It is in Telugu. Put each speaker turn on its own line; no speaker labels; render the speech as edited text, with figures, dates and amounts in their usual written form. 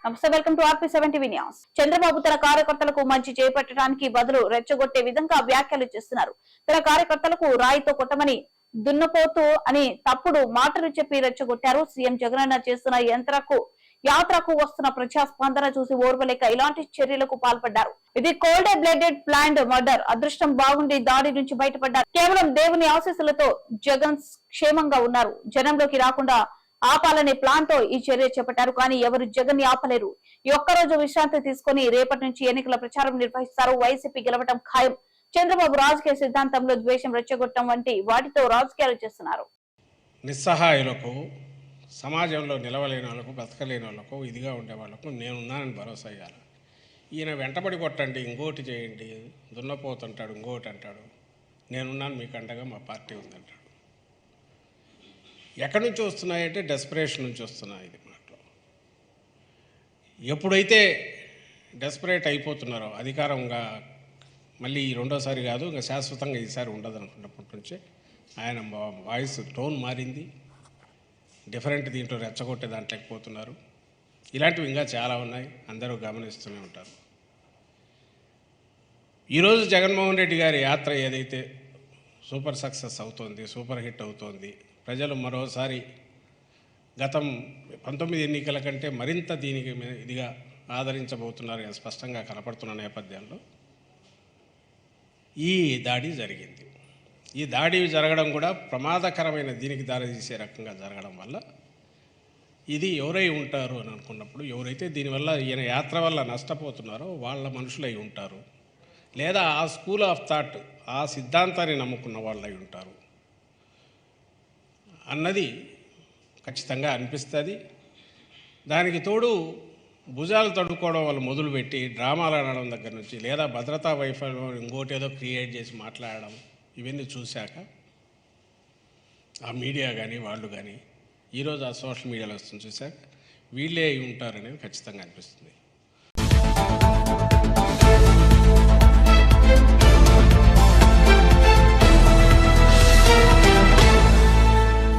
నమస్తే, welcome to RP7 TV news. Chandrababu తన కార్యకర్తలకు మంచి చేపట్టడానికి బదులు రెచ్చగొట్టే విధంగా వ్యాఖ్యలు చేస్తున్నారు. తన కార్యకర్తలకు రాయితో కొట్టమని, దున్నపోతు అని తప్పుడు మాటలు చెప్పి రెచ్చగొట్టారు. సీఎం జగనన్న చేస్తున్న యాత్రకు వస్తున్న ప్రజా స్పందన చూసి ఓర్వలేక ఇలాంటి చర్యలకు పాల్పడ్డారు. ఇది కోల్డ్ బ్లడెడ్ ప్లాన్డ్ మర్డర్. అదృష్టం బాగుండి దాడి నుంచి బయటపడ్డారు. కేవలం దేవుని ఆశీస్సులతో జగన్ క్షేమంగా ఉన్నారు. జనంలోకి రాకుండా ఆపాలనే ప్లాన్ తో ఈ చర్య చేపట్టారు. కానీ ఎవరు జగన్ ని ఆపలేరు. ఈ ఒక్కరోజు విశ్రాంతి తీసుకుని రేపటి నుంచి ఎన్నికల ప్రచారం నిర్వహిస్తారు. వైసీపీ గెలవటం ఖాయం. చంద్రబాబు రాజకీయ సిద్ధాంతంలో ద్వేషం రెచ్చగొట్టడం వంటి వాటితో రాజకీయాలు చేస్తున్నారు.
నిస్సహాయులకు, సమాజంలో నిలవలేని వాళ్ళకు, బతకలేని వాళ్ళకు, ఇదిగా ఉండే వాళ్ళకు నేనున్నానని భరోసా ఇవ్వాలి. ఈయన వెంటబడి కొట్టండి, ఇంకోటి చేయండి, దున్నపోతుంటాడు, ఇంకోటి అంటాడు. నేనున్నాను, మీకు అండగా మా పార్టీ ఉందంటాడు. ఎక్కడి నుంచి వస్తున్నాయంటే డెస్పరేషన్ నుంచి వస్తున్నాయి. ఇది మాటలు ఎప్పుడైతే డెస్పరేట్ అయిపోతున్నారో, అధికారంగా మళ్ళీ రెండోసారి కాదు, ఇంకా శాశ్వతంగా ఈసారి ఉండదు అనుకున్నప్పటి నుంచే ఆయన వాయిస్ టోన్ మారింది. డిఫరెంట్ దీంట్లో రెచ్చగొట్టే దాంట్లోకి పోతున్నారు. ఇలాంటివి ఇంకా చాలా ఉన్నాయి, అందరూ గమనిస్తూనే ఉంటారు. ఈరోజు జగన్మోహన్ రెడ్డి గారి యాత్ర ఏదైతే సూపర్ సక్సెస్ అవుతోంది, సూపర్ హిట్ అవుతోంది, ప్రజలు మరోసారి గతం 19 ఎన్నికల కంటే మరింత దీనికి ఇదిగా ఆదరించబోతున్నారు స్పష్టంగా కనపడుతున్న నేపథ్యంలో ఈ దాడి జరిగింది. ఈ దాడి జరగడం కూడా ప్రమాదకరమైన దీనికి దారితీసే రకంగా జరగడం వల్ల ఇది ఎవరై ఉంటారు అని అనుకున్నప్పుడు, ఎవరైతే దీనివల్ల ఈయన యాత్ర వల్ల నష్టపోతున్నారో వాళ్ళ మనుషులై ఉంటారు, లేదా ఆ స్కూల్ ఆఫ్ థాట్, ఆ సిద్ధాంతాన్ని నమ్ముకున్న వాళ్ళు అయి ఉంటారు అన్నది ఖచ్చితంగా అనిపిస్తుంది. దానికి తోడు భుజాలు తడుకోవడం వాళ్ళు మొదలుపెట్టి డ్రామాలు ఆడడం దగ్గర నుంచి, లేదా భద్రతా వైఫల్యం ఇంకోటి ఏదో క్రియేట్ చేసి మాట్లాడడం, ఇవన్నీ చూశాక ఆ మీడియా కానీ వాళ్ళు కానీ ఈరోజు ఆ సోషల్ మీడియాలో వస్తుంది చూశాక వీళ్ళే అయి ఉంటారనేది ఖచ్చితంగా అనిపిస్తుంది.